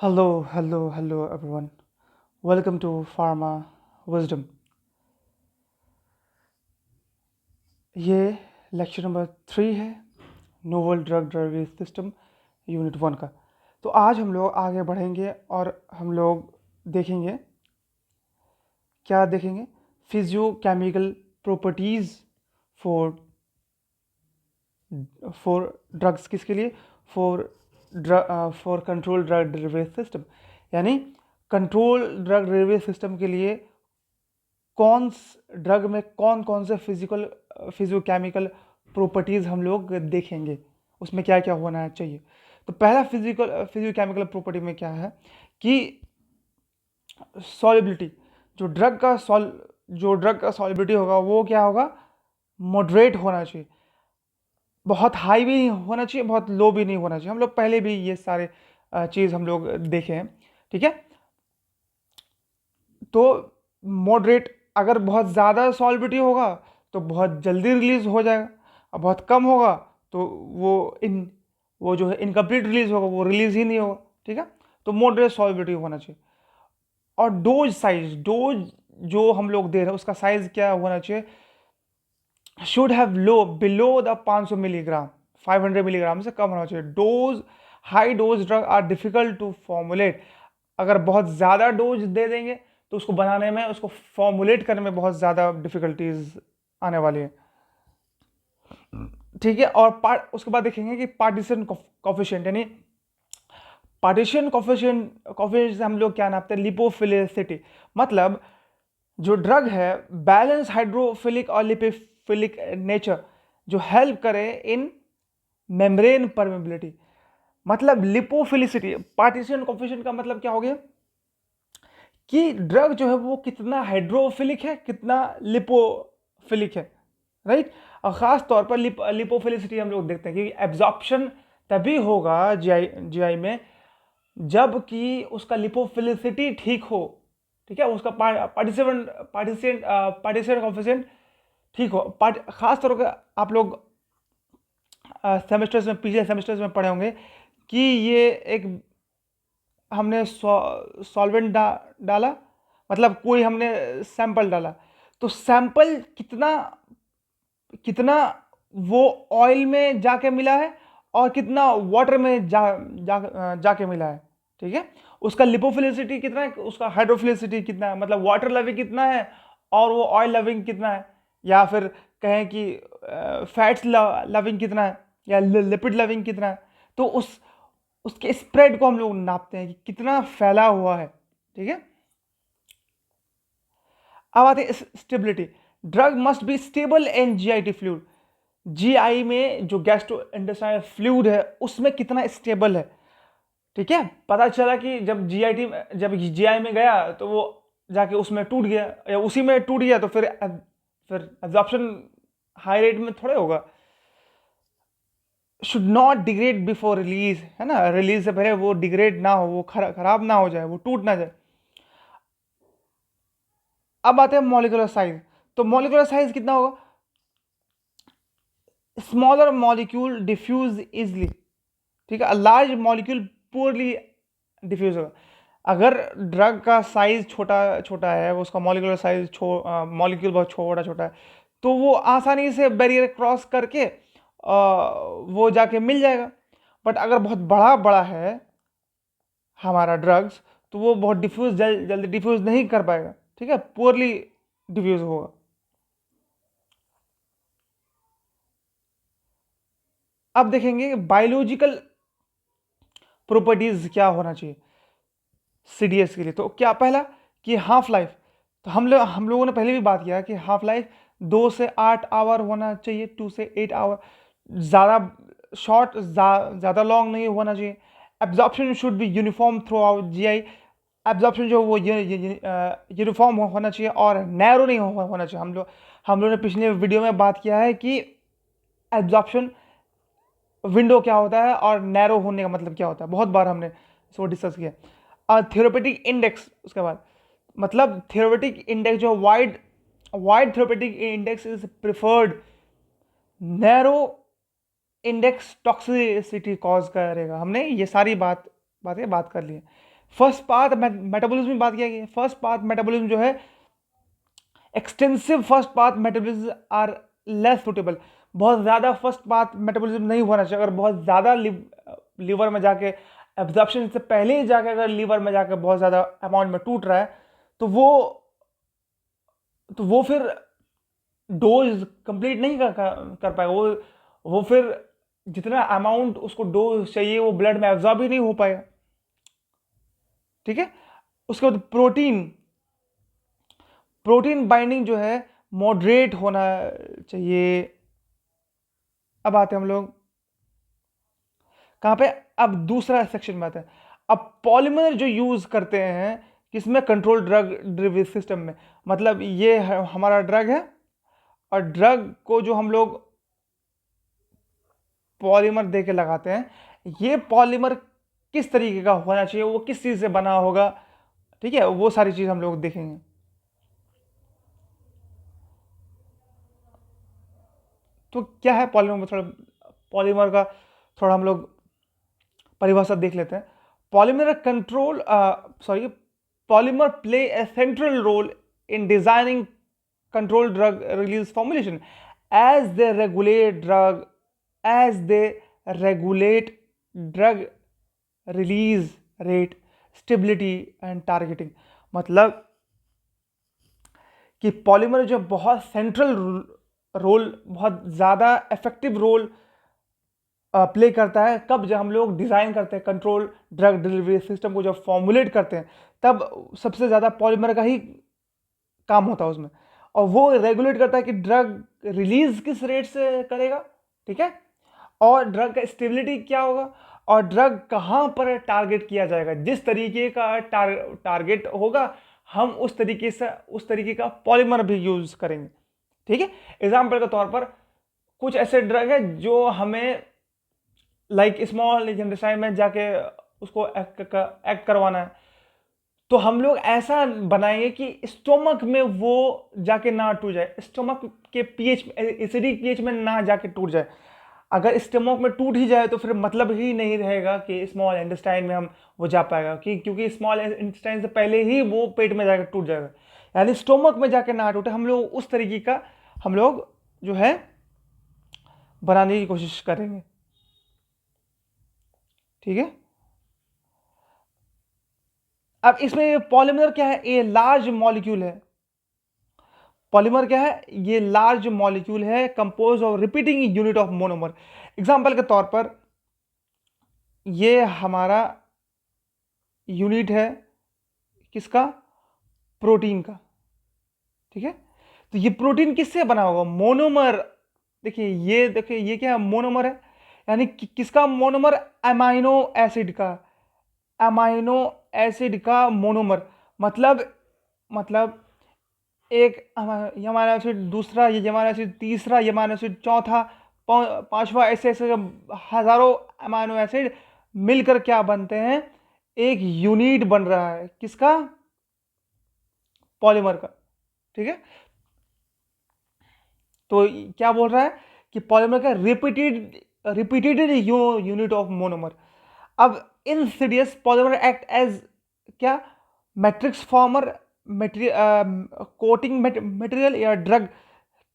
Hello everyone. Welcome to Pharma Wisdom. ये lecture number 3 है novel drug delivery system unit 1 का। तो आज हम लोग आगे बढ़ेंगे और हम लोग देखेंगे क्या देखेंगे physicochemical properties for for drugs किसके लिए for control drug delivery system, यानी कंट्रोल ड्रग डिलीवरी सिस्टम के लिए कौन ड्रग में कौन कौन से फिजियोकेमिकल प्रॉपर्टीज़ हम लोग देखेंगे, उसमें क्या क्या होना चाहिए। तो पहला फिजियोकेमिकल प्रॉपर्टी में क्या है कि सॉलिबिलिटी। जो ड्रग का सॉलिबिलिटी होगा वो क्या होगा, मॉडरेट होना चाहिए। बहुत हाई भी नहीं होना चाहिए, बहुत लो भी नहीं होना चाहिए। हम लोग पहले भी ये सारे चीज़ हम लोग देखे हैं, ठीक है। तो मॉडरेट, अगर बहुत ज़्यादा सॉलिबिलिटी होगा तो बहुत जल्दी रिलीज हो जाएगा, और बहुत कम होगा तो वो जो है इनकम्प्लीट रिलीज होगा, वो रिलीज ही नहीं होगा, ठीक है। तो मॉडरेट सॉलिबिलिटी होना चाहिए। और डोज जो हम लोग दे रहे हैं उसका साइज क्या होना चाहिए, should have low below the 500 milligram, 500 milligram से कम होना चाहिए। High dose drug are difficult to formulate. अगर बहुत ज़्यादा डोज दे देंगे तो उसको बनाने में, उसको फॉर्मुलेट करने में बहुत ज़्यादा डिफिकल्टीज आने वाली है, ठीक है। और उसके बाद देखेंगे कि पार्टीशन कॉफिशिएंट, यानी पार्टीशन कॉफिशिएंट से हम लोग क्या नापते हैं, लिपोफिलिसिटी। मतलब जो ड्रग है बैलेंस हाइड्रोफिलिक और लिपोफिलिक नेचर, जो हेल्प करे इन मेम्ब्रेन परमेबिलिटी। मतलब लिपोफिलिसिटी, पार्टीशन कॉफिशिएंट का मतलब क्या हो गया कि ड्रग जो है वो कितना हाइड्रोफिलिक है, कितना लिपोफिलिक है, राइट। और ख़ास तौर पर लिपोफिलिसिटी हम लोग देखते हैं कि एब्जॉर्प्शन तभी होगा जीआई में जब कि उसका लिपोफिलिसिटी ठीक हो, ठीक है। उसका पार्टिसिपेंट कॉफिशिएंट ठीक हो। खास तौर पर आप लोग सेमेस्टर्स में, पिछले सेमेस्टर्स में पढ़े होंगे कि ये एक हमने सॉल्वेंट डाला, मतलब कोई हमने सैंपल डाला, तो सैंपल कितना कितना वो ऑयल में जाके मिला है और कितना वाटर में जाके मिला है, ठीक है। उसका लिपोफिलिसिटी कितना है, उसका हाइड्रोफिलिसिटी कितना है, मतलब वाटर लविंग कितना है और वो ऑयल लविंग कितना है, या फिर कहें कि फैट्स लविंग कितना है या लिपिड लविंग कितना है। तो उसके स्प्रेड को हम लोग नापते हैं कि कितना फैला हुआ है, ठीक है। अब आते हैं stability. Drug must be stable in GIT fluid. GI में जो गैस्ट्रोइंटेस्टाइनल फ्लूइड है उसमें कितना स्टेबल है, ठीक है। पता चला कि जब जीआई में गया तो वो जाके उसमें टूट गया, या उसी में टूट गया, तो फिर एब्जॉर्प्शन हाई रेट में थोड़े होगा। Should not degrade before release, है ना, रिलीज से पहले वो डिग्रेड ना हो, वो खराब ना हो जाए, वो टूट ना जाए। अब आते हैं मॉलिक्यूलर साइज। तो मॉलिक्यूलर साइज कितना होगा, स्मॉलर मॉलिक्यूल डिफ्यूज इजली, ठीक है। लार्ज मॉलिक्यूल पुअरली डिफ्यूज होगा। अगर ड्रग का साइज छोटा छोटा है, उसका मॉलिक्यूलर साइज मॉलिक्यूल बहुत छोटा छोटा है, तो वो आसानी से बैरियर क्रॉस करके वो जाके मिल जाएगा। बट अगर बहुत बड़ा बड़ा है हमारा ड्रग्स, तो वो बहुत जल्दी डिफ्यूज नहीं कर पाएगा, ठीक है, पुअरली डिफ्यूज होगा। अब देखेंगे बायोलॉजिकल प्रॉपर्टीज क्या होना चाहिए सीडीएस के लिए। तो क्या पहला कि हाफ लाइफ। तो हम लोगों ने पहले भी बात किया कि हाफ लाइफ 2 से 8 आवर होना चाहिए, 2 से 8 आवर। ज़्यादा शॉर्ट, ज़्यादा लॉन्ग नहीं होना चाहिए। Absorption should be uniform through out GI. Absorption जो वो यूनिफॉर्म होना चाहिए और नैरो नहीं होना चाहिए। हम लोग ने पिछले वीडियो में बात किया है कि एब्जॉर्प्शन विंडो क्या होता है और नैरो होने का मतलब क्या होता है, बहुत बार हमने इसको डिस्कस किया। और थेरेपेटिक इंडेक्स, उसके बाद मतलब थेरेपेटिक इंडेक्स जो wide wide therapeutic index is preferred, narrow index toxicity cause करेगा। हमने ये सारी बातें बात कर ली है। फर्स्ट पाथ मेटाबॉलिज्म में बात किया गया, फर्स्ट पाथ मेटाबॉलिज्म जो है extensive first path metabolism are less suitable. बहुत ज़्यादा फर्स्ट पाथ मेटाबॉलिज्म नहीं होना चाहिए। अगर बहुत ज़्यादा लीवर में जाके एब्जॉर्प्शन से पहले ही जाके अगर लीवर में जाके बहुत ज़्यादा अमाउंट में टूट रहा है तो वो फिर डोज कंप्लीट नहीं कर पाएगा। वो फिर जितना अमाउंट उसको डोज चाहिए वो ब्लड में एब्जॉर्ब ही नहीं हो पाएगा। ठीक है। उसके बाद प्रोटीन बाइंडिंग जो है मॉडरेट होना चाहिए। अब आते हैं हम लोग कहां पे, अब दूसरा सेक्शन में आते हैं। अब पॉलीमर जो यूज करते हैं किसमें, कंट्रोल ड्रग डिलीवरी सिस्टम में। मतलब ये हमारा ड्रग है और ड्रग को जो हम लोग पॉलीमर दे के लगाते हैं, ये पॉलीमर किस तरीके का होना चाहिए, वो किस चीज से बना होगा, ठीक है, वो सारी चीज हम लोग देखेंगे। तो क्या है पॉलीमर, थोड़ा पॉलीमर का थोड़ा हम लोग परिभाषा देख लेते हैं। Polymer control polymer play a central role in designing control drug release formulation as they regulate drug release rate, stability and targeting। मतलब कि पॉलीमर जो बहुत सेंट्रल रोल, बहुत ज़्यादा इफेक्टिव रोल प्ले करता है कब, जब हम लोग डिज़ाइन करते हैं कंट्रोल ड्रग डिलीवरी सिस्टम को, जब फॉर्मुलेट करते हैं तब सबसे ज़्यादा पॉलीमर का ही काम होता है उसमें। और वो रेगुलेट करता है कि ड्रग रिलीज किस रेट से करेगा, ठीक है, और ड्रग का स्टेबिलिटी क्या होगा, और ड्रग कहां पर टारगेट किया जाएगा। जिस तरीके का टारगेट होगा हम उस तरीके का पॉलीमर भी यूज करेंगे। ठीक है। एग्जाम्पल के तौर पर कुछ ऐसे ड्रग है जो हमें लाइक स्मॉल इंटेस्टाइन में जाके उसको एक्ट करवाना है, तो हम लोग ऐसा बनाएंगे कि स्टोमक में वो जाके ना टूट जाए, स्टोमक के पीएच, एसिडिक पीएच में ना जाके टूट जाए। अगर स्टोमक में टूट ही जाए तो फिर मतलब ही नहीं रहेगा कि स्मॉल इंटेस्टाइन में हम वो जा पाएगा, क्योंकि स्मॉल इंटेस्टाइन से पहले ही वो पेट में जाकर टूट जाएगा। यानी स्टोमक में जाके ना टूटे, हम लोग उस तरीके का हम लोग जो है बनाने की कोशिश करेंगे। ठीक है। अब इसमें पॉलीमर क्या है, ये लार्ज मॉलिक्यूल है। पॉलीमर क्या है, ये लार्ज मॉलिक्यूल है compose of repeating unit of monomer. Example के तौर पर ये हमारा यूनिट है किसका, प्रोटीन का। ठीक है। तो ये प्रोटीन किससे बना होगा, मोनोमर। देखिए ये क्या है, मोनोमर है। यानी किसका मोनोमर, अमाइनो एसिड का, अमाइनो एसिड का मोनोमर। मतलब एक यमाइनो एसिड, दूसरा ये यमाइनो एसिड, तीसरा यमाइनो एसिड, चौथा, पांचवा, ऐसे ऐसे हजारों अमाइनो एसिड मिलकर क्या बनते हैं, एक यूनिट बन रहा है किसका, पॉलीमर का। ठीक है। तो क्या बोल रहा है कि पॉलीमर का रिपीटेड यूनिट ऑफ मोनोमर। अब इनसिडियस पॉलीमर एक्ट एज क्या, मैट्रिक्स फॉर्मर, कोटिंग मटेरियल या ड्रग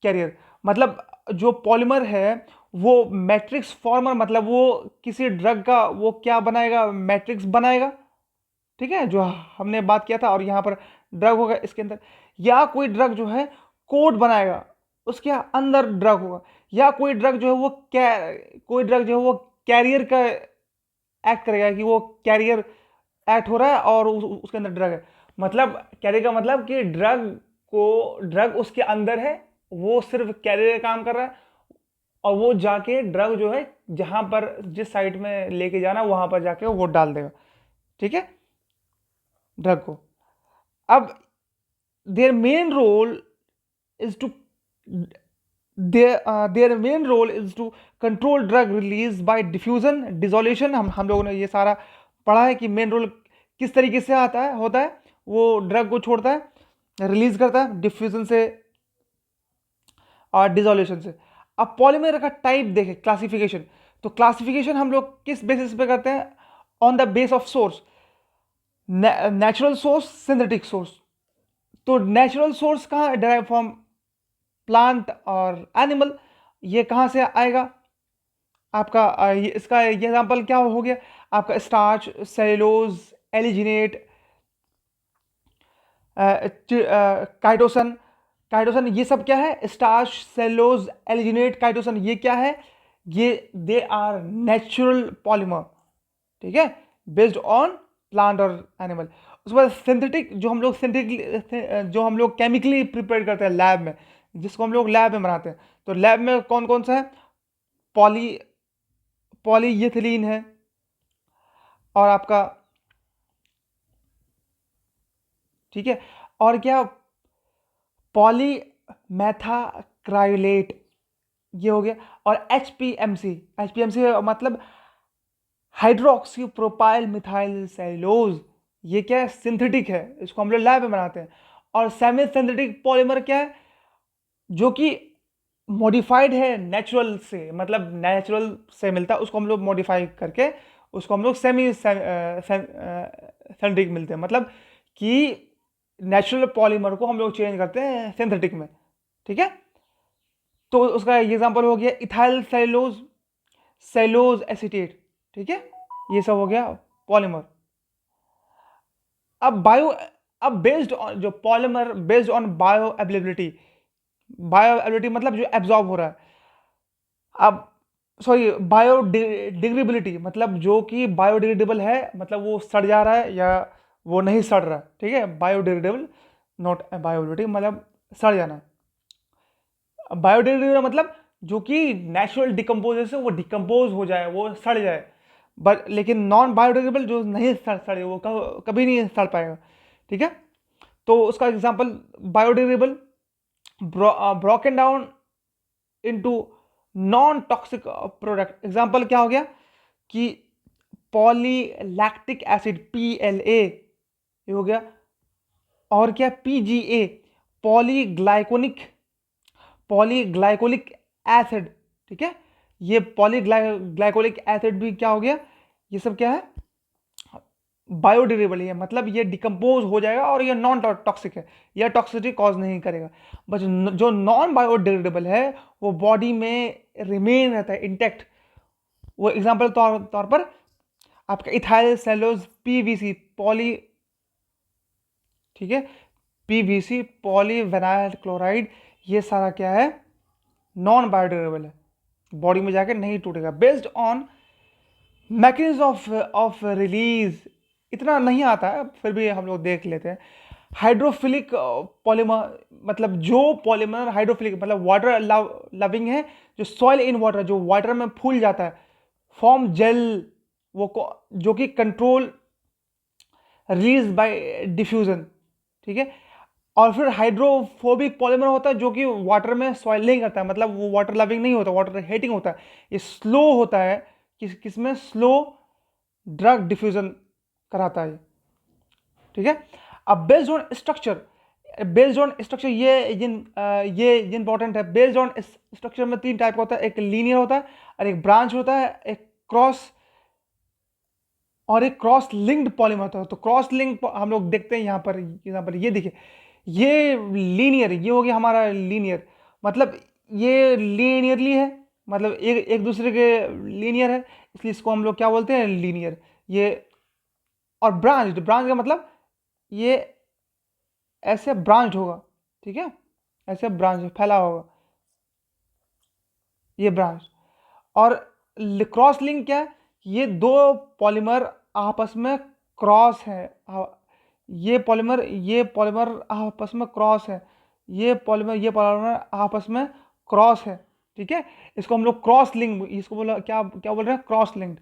कैरियर। मतलब जो पॉलीमर है वो मैट्रिक्स फॉर्मर, मतलब वो किसी ड्रग का वो क्या बनाएगा, मैट्रिक्स बनाएगा। ठीक है, जो हमने बात किया था। और यहां पर ड्रग होगा इसके अंदर, या कोई ड्रग जो है कोड बनाएगा, उसके अंदर ड्रग होगा, या कोई ड्रग जो है वो कैरियर का एक्ट करेगा, कि वो कैरियर एक्ट हो रहा है और उसके अंदर ड्रग है। मतलब कैरियर का मतलब कि ड्रग उसके अंदर है, वो सिर्फ कैरियर का काम कर रहा है, और वो जाके ड्रग जो है जहां पर जिस साइड में लेके जाना वहां पर जाके वो डाल देगा। ठीक है, ड्रग को। अब their main role is to control drug release by diffusion dissolution. हम लोगों ने ये सारा पढ़ा है कि मेन रोल किस तरीके से होता है, वो ड्रग को छोड़ता है, रिलीज करता है डिफ्यूजन से और डिसोल्यूशन से। अब पॉलीमर का टाइप देखें, क्लासिफिकेशन। तो क्लासिफिकेशन हम लोग किस बेसिस पे करते हैं, on the base of source. Natural source, synthetic source. तो नेचुरल सोर्स कहाँ डेराइव फ्रॉम प्लांट और एनिमल, ये कहाँ से आएगा आपका? इसका एग्जांपल क्या हो गया आपका? Starch, cellulose, alginate, chitosan. Chitosan ये सब क्या है? स्टार्च, सेलुलोज, एलिजिनेट, काइटोसन ये क्या है? ये दे आर नेचुरल पॉलीमर, ठीक है, बेस्ड ऑन प्लांट और एनिमल। उसके बाद सिंथेटिक, जो हम लोग केमिकली प्रिपेयर करते हैं लैब में, जिसको हम लोग लैब में बनाते हैं। तो लैब में कौन कौन सा है? पॉली पॉलीइथिलीन है, और आपका, ठीक है, और क्या, पॉलीमेथाक्राइलेट ये हो गया। और एचपीएमसी, एचपीएमसी मतलब हाइड्रोक्सी प्रोपाइल मिथाइल सेलुलोज, ये क्या है? सिंथेटिक है, इसको हम लोग लैब में बनाते हैं। और सेमी सिंथेटिक पॉलीमर क्या है? जो कि मॉडिफाइड है नेचुरल से, मतलब नेचुरल से मिलता है, उसको हम लोग मॉडिफाई करके उसको हम लोग सेमी सिंथेटिक मिलते हैं, मतलब कि नेचुरल पॉलीमर को हम लोग चेंज करते हैं सिंथेटिक में, ठीक है। तो उसका एग्जांपल हो गया इथाइल सेलुलोज, सेलुलोज एसीटेट, ठीक है, ये सब हो गया पॉलीमर। अब बेस्ड ऑन जो polymer, based on bio availability, bio availability मतलब जो एब्जॉर्ब हो रहा है। अब सॉरी, बायोडिग्रेडेबिलिटी मतलब जो कि बायोडिग्रेडेबल है, मतलब वो सड़ जा रहा है या वो नहीं सड़ रहा है, ठीक है, बायोडिग्रेडेबल, नॉट बायोडिग्रेडेबल मतलब सड़ जाना। बायोडिग्रेडेबल मतलब जो कि नेचुरल डिकम्पोज से वो डिकम्पोज हो जाए, वो सड़ जाए। बट लेकिन नॉन बायोडिग्रेडेबल जो नहीं सड़े, वो कभी नहीं सड़ पाएगा, ठीक है। तो उसका example biodegradable, broken down into non toxic product. Example क्या हो गया कि पॉलीलैक्टिक एसिड, PLA ये हो गया। और क्या? PGA, पॉलीग्लाइकोनिक पॉलीग्लाइकोलिक एसिड, ठीक है। ये पॉलीग्लाइकोलिक एसिड भी क्या हो गया? ये सब क्या है? बायोडिग्रेडेबल है, मतलब ये डिकम्पोज हो जाएगा और ये नॉन टॉक्सिक है, यह टॉक्सिसिटी कॉज नहीं करेगा। बट जो नॉन बायोडिग्रेडेबल है वो बॉडी में रिमेन रहता है इंटैक्ट। वो एग्जांपल तौर पर आपका इथाइल सेलुलोज, PVC, पॉली, ठीक है, PVC पॉलीविनाइल क्लोराइड, ये सारा क्या है? नॉन बायोडिग्रेडेबल है, बॉडी में जाकर नहीं टूटेगा। Based on mechanism of release, इतना नहीं आता है फिर भी हम लोग देख लेते हैं। हाइड्रोफिलिक पॉलीमर, मतलब जो पॉलीमर हाइड्रोफिलिक मतलब वाटर लविंग है, जो सॉइल इन वाटर, जो वाटर में फूल जाता है, फॉर्म जेल, जो कि कंट्रोल रिलीज बाय डिफ्यूजन, ठीक है। और फिर हाइड्रोफोबिक पॉलीमर होता है जो कि वाटर में सॉइल नहीं करता है, मतलब वो वाटर लविंग नहीं होता, वाटर हेटिंग होता है, ये स्लो होता है, किसमें? स्लो ड्रग डिफ्यूजन कराता है, ठीक है। अब बेस्ड ऑन स्ट्रक्चर ये इंपॉर्टेंट है। बेस्ड ऑन स्ट्रक्चर में 3 टाइप का होता है, एक लीनियर होता है, और एक ब्रांच होता है, एक क्रॉस लिंक्ड पॉलीमर होता है। तो क्रॉस लिंक हम लोग देखते हैं यहाँ पर ये देखिए, ये लीनियर, ये हो गया हमारा लीनियर, मतलब ये लीनियरली है, मतलब एक एक दूसरे के लीनियर है, इसलिए इसको हम लोग क्या बोलते हैं? लीनियर। ये और ब्रांच का मतलब ये ऐसे ब्रांच होगा, ठीक है, ऐसे ब्रांच फैला होगा, ये ब्रांच। और क्रॉस लिंक क्या है? ये दो पॉलीमर आपस में क्रॉस है, ये पॉलीमर आपस में क्रॉस है, ये पॉलीमर आपस में क्रॉस है, ठीक है। इसको हम लोग क्रॉस लिंक, इसको बोला क्या क्या बोल रहे हैं? Cross linked.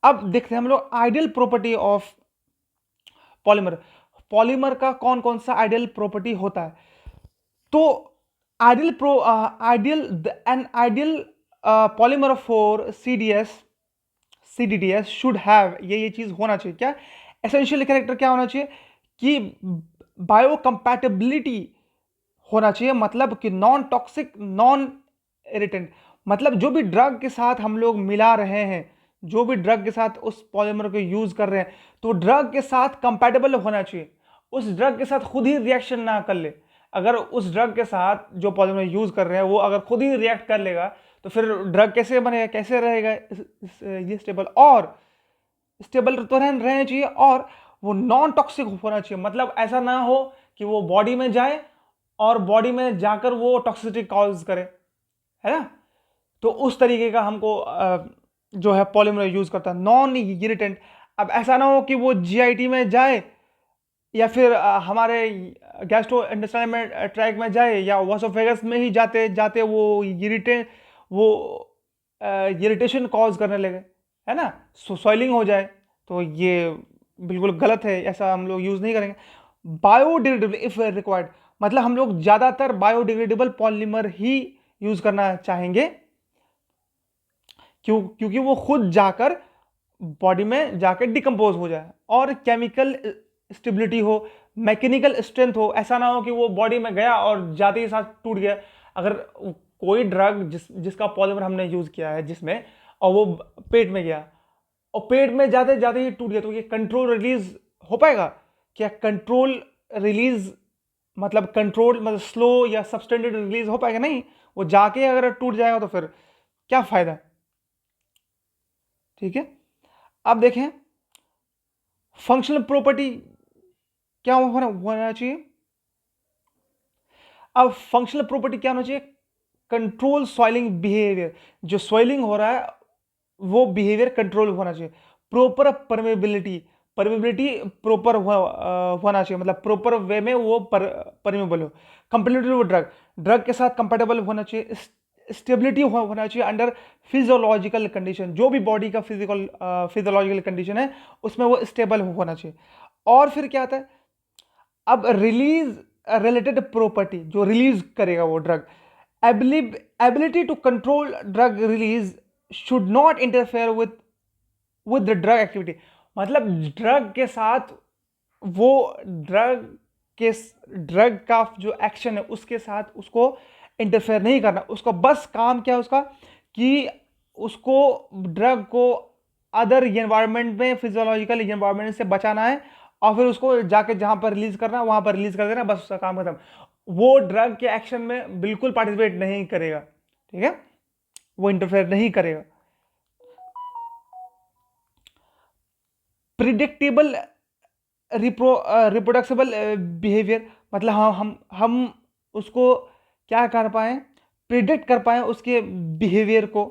अब देखते हैं हम लोग ideal property of polymer. Polymer का कौन कौन सा आइडियल प्रॉपर्टी होता है? तो ideal polymer for CDDS should have, ये चीज होना चाहिए क्या? एसेंशियल कैरेक्टर क्या होना चाहिए? कि बायोकम्पैटिबिलिटी होना चाहिए, मतलब कि नॉन टॉक्सिक, नॉन इरिटेंट, मतलब जो भी ड्रग के साथ हम लोग मिला रहे हैं, जो भी ड्रग के साथ उस पॉलीमर को यूज कर रहे हैं, तो ड्रग के साथ कंपैटिबल होना चाहिए, उस ड्रग के साथ खुद ही रिएक्शन ना कर ले। अगर उस ड्रग के साथ जो पॉलीमर यूज कर रहे हैं वो अगर खुद ही रिएक्ट कर लेगा तो फिर ड्रग कैसे बनेगा, कैसे रहेगा ये स्टेबल। और स्टेबल तो रहना चाहिए और वो नॉन टॉक्सिक होना चाहिए, मतलब ऐसा ना हो कि वो बॉडी में जाए और बॉडी में जाकर वो टॉक्सिसिटी कॉज करे, है ना। तो उस तरीके का हमको जो है पॉलीमर यूज करता है, नॉन इरिटेंट। अब ऐसा ना हो कि वो जीआईटी में जाए या फिर हमारे गैस्ट्रो इंटेस्टाइनल ट्रैक में जाए या वोसोफेगस में ही जाते जाते वो इरिटेशन कॉज करने लगे, है ना, स्वेलिंग हो जाए। तो ये बिल्कुल गलत है, ऐसा हम लोग यूज नहीं करेंगे। बायोडिग्रेडेबल इफ रिक्वायर्ड, मतलब हम लोग ज्यादातर बायोडिग्रेडेबल पॉलीमर ही यूज करना चाहेंगे, क्योंकि वो खुद जाकर बॉडी में जाकर डिकम्पोज हो जाए और केमिकल स्टेबिलिटी हो, मैकेनिकल स्ट्रेंथ हो। ऐसा ना हो कि वो बॉडी में गया और जाते ही साथ टूट गया। अगर कोई ड्रग जिसका पॉलीमर हमने यूज किया है जिसमें, और वो पेट में गया और पेट में जाते जाते ही टूट गया, तो ये कंट्रोल रिलीज हो पाएगा क्या? कंट्रोल रिलीज मतलब कंट्रोल मतलब स्लो या सब्सटेंडेड रिलीज हो पाएगा? नहीं, वो जाके अगर टूट जाएगा तो फिर क्या फायदा। ठीक है, अब देखें फंक्शनल प्रॉपर्टी क्या होना चाहिए। अब फंक्शनल प्रॉपर्टी क्या होना चाहिए? कंट्रोल सॉइलिंग बिहेवियर, जो सॉइलिंग हो रहा है वो बिहेवियर कंट्रोल होना चाहिए। प्रॉपर परमेबिलिटी, परमेबिलिटी प्रॉपर होना चाहिए, मतलब प्रॉपर वे में वो परमेबल हो। कंपेटिटिव ड्रग, ड्रग के साथ कंपेटेबल होना चाहिए। स्टेबिलिटी होना चाहिए अंडर फिजियोलॉजिकल कंडीशन, जो भी बॉडी का फिजियोलॉजिकल कंडीशन है उसमें वो स्टेबल होना चाहिए। और फिर क्या आता है, अब रिलीज रिलेटेड प्रॉपर्टी, जो रिलीज करेगा वो drug, ability to control drug release should not interfere with the drug activity, मतलब ड्रग के साथ वो ड्रग का जो एक्शन है उसके साथ उसको इंटरफेयर नहीं करना। उसको बस काम क्या है उसका, कि उसको ड्रग को अदर एनवायरनमेंट में, फिजियोलॉजिकल एनवायरनमेंट से बचाना है और फिर उसको जाके जहां पर रिलीज करना है वहां पर रिलीज कर देना, बस उसका काम खत्म। वो ड्रग के एक्शन में बिल्कुल पार्टिसिपेट नहीं करेगा, ठीक है, वो इंटरफेयर नहीं करेगा। प्रिडिक्टेबल रिप्रोडक्सिबल बिहेवियर, मतलब हम उसको क्या कर पाए, प्रिडिक्ट कर पाए उसके बिहेवियर को,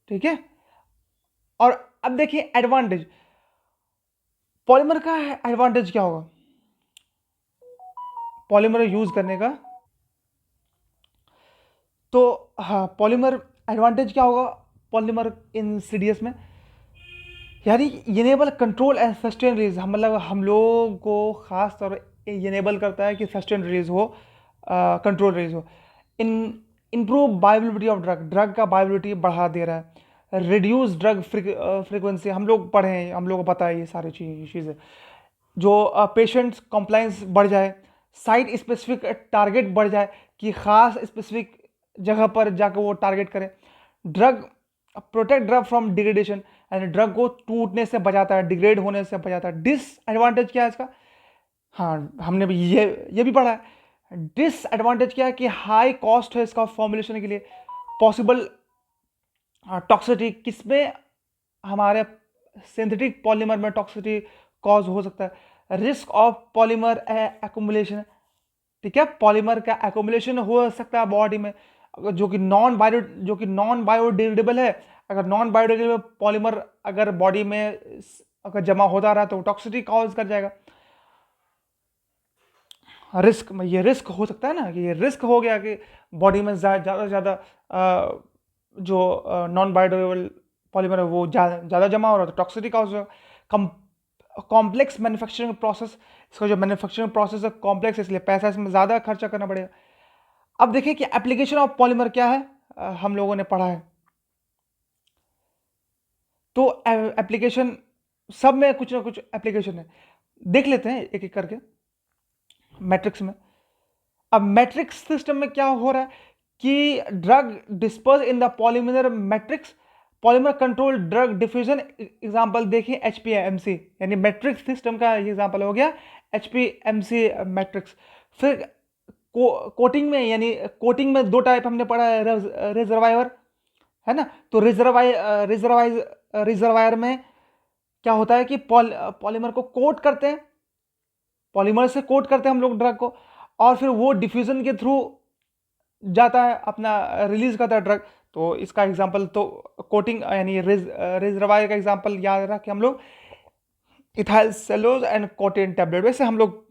ठीक है। और अब देखिए एडवांटेज, पॉलीमर का एडवांटेज क्या होगा पॉलीमर यूज करने का। तो हाँ, पॉलीमर एडवांटेज क्या होगा पॉलीमर इन सीडीएस में, यानी enable control and sustain release, हम मतलब हम लोगों को खास तौर पर इनेबल करता है कि सस्टेन रिलीज हो, कंट्रोल रिलीज हो। इन improve bioavailability of drug, drug का बायोबिलिटी बढ़ा दे रहा है। रिड्यूस ड्रग फ्रीक्वेंसी, हम लोग पढ़े हैं, हम लोग को पता है ये सारी चीज़ें, जो पेशेंट्स कंप्लाइंस बढ़ जाए, साइट स्पेसिफिक टारगेट बढ़ जाए कि खास स्पेसिफिक जगह पर जाकर वो टारगेट करें। Drug protect drug from degradation, यानी ड्रग को टूटने से बचाता है, डिग्रेड होने से बचाता है। डिसएडवांटेज क्या है इसका, हाँ हमने भी ये भी पढ़ा है। डिसएडवांटेज क्या है कि हाई कॉस्ट है इसका फॉर्मुलेशन के लिए, पॉसिबल टॉक्सिसिटी, किसमें हमारे सिंथेटिक पॉलीमर में टॉक्सिसिटी कॉज हो सकता है। रिस्क ऑफ पॉलीमर एक्युमुलेशन, ठीक है, पॉलीमर का एक्युमुलेशन हो सकता है बॉडी में, जो कि नॉन बायोडिग्रेडेबल है। अगर नॉन बायोडिग्रेडेबल पॉलीमर अगर बॉडी में अगर जमा होता रहा तो टॉक्सिसिटी कॉज कर जाएगा। रिस्क में ये रिस्क हो सकता है ना, कि ये रिस्क हो गया कि बॉडी में ज़्यादा से ज़्यादा जो नॉन बायोडिग्रेडेबल पॉलीमर है वो ज़्यादा जमा हो रहा है तो टॉक्सिसिटी कॉज हो। कॉम्प्लेक्स मैन्युफैक्चरिंग प्रोसेस, इसका जो मैन्युफैक्चरिंग प्रोसेस है कॉम्प्लेक्स, इसलिए पैसा इसमें ज़्यादा खर्चा करना पड़ेगा। अब देखिए कि एप्लीकेशन ऑफ पॉलीमर क्या है, हम लोगों ने पढ़ा है। तो एप्लीकेशन सब में कुछ ना कुछ एप्लीकेशन है, देख लेते हैं एक एक करके। मैट्रिक्स में, अब मैट्रिक्स सिस्टम में क्या हो रहा है कि drug disperse in the polymer matrix polymer control drug diffusion example देखिए HPMC यानी मैट्रिक्स सिस्टम का ये एग्जांपल हो गया HPMC मैट्रिक्स। फिर कोटिंग में यानी कोटिंग में दो टाइप हमने पढ़ा है, रिजर्वायर है ना। तो रिजर्वायर में क्या होता है कि पॉलीमर को कोट करते हैं, पॉलीमर से कोट करते हैं हम लोग ड्रग को, और फिर वो डिफ्यूजन के थ्रू जाता है, अपना रिलीज करता है ड्रग। तो इसका एग्जांपल तो कोटिंग यानी रिजर्वायर का एग्जांपल याद रखें हम लोग, इथाइल सेलुलोज एंड कोटेन टैबलेट, वैसे हम लोग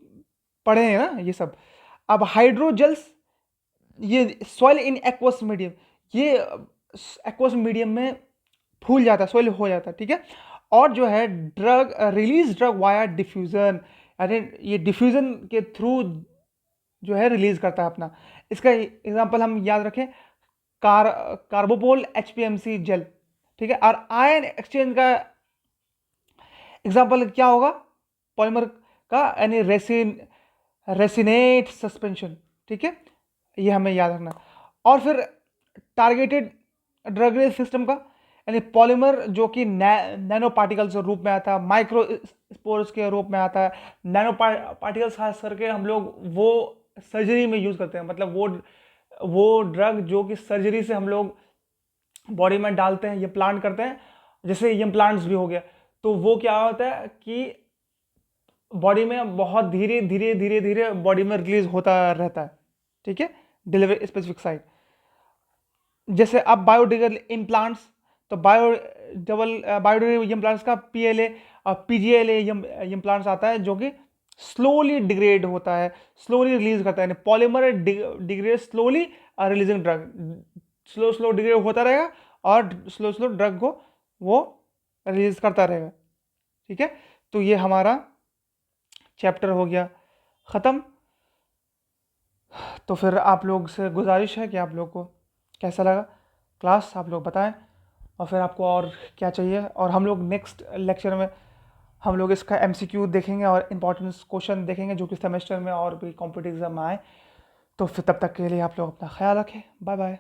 पढ़े हैं ना ये सब। अब हाइड्रोजेल्स, ये सॉइल इन एक्वस मीडियम, ये एक्वस मीडियम में फूल जाता है, सॉइल हो जाता है, ठीक है। और जो है drug release drug via diffusion, यानी ये डिफ्यूजन के थ्रू जो है रिलीज करता है अपना। इसका एग्जांपल हम याद रखें, कार्बोपोल HPMC जेल, ठीक है। और आयन एक्सचेंज का एग्जांपल क्या होगा, पॉलीमर का यानी रेसिनेट सस्पेंशन, ठीक है, ये हमें याद रखना। और फिर टारगेटेड ड्रग सिस्टम का, यानी पॉलीमर जो कि नैनो पार्टिकल्स के रूप में आता है, माइक्रो स्पोर्स के रूप में आता है। नैनो पार्टिकल्स खास करके हम लोग वो सर्जरी में यूज करते हैं, मतलब वो ड्रग जो कि सर्जरी से हम लोग बॉडी में डालते हैं, ये प्लांट करते हैं, जैसे ये प्लांट्स भी हो गया। तो वो क्या होता है कि बॉडी में बहुत धीरे धीरे धीरे धीरे बॉडी में रिलीज होता रहता है, ठीक है, डिलीवरी स्पेसिफिक साइट। जैसे अब बायोडिग्रेडेबल इम्प्लांट्स, तो बायोडिग्रेडेबल इम्प्लांट्स का PLA और PGLA इम्प्लांट्स आता है, जो कि स्लोली डिग्रेड होता है, स्लोली रिलीज करता है, यानी polymer degrade slowly, releasing drug slow degrade होता रहेगा और स्लो ड्रग को वो रिलीज करता रहेगा, ठीक है। तो ये हमारा चैप्टर हो गया ख़त्म। तो फिर आप लोग से गुजारिश है कि आप लोग को कैसा लगा क्लास, आप लोग बताएं, और फिर आपको और क्या चाहिए। और हम लोग नेक्स्ट लेक्चर में हम लोग इसका MCQ देखेंगे और इम्पोर्टेंस क्वेश्चन देखेंगे, जो कि सेमेस्टर में और भी कॉम्पिटिटिव एग्जाम में आए। तो फिर तब तक के लिए आप लोग अपना ख्याल रखें, बाय बाय।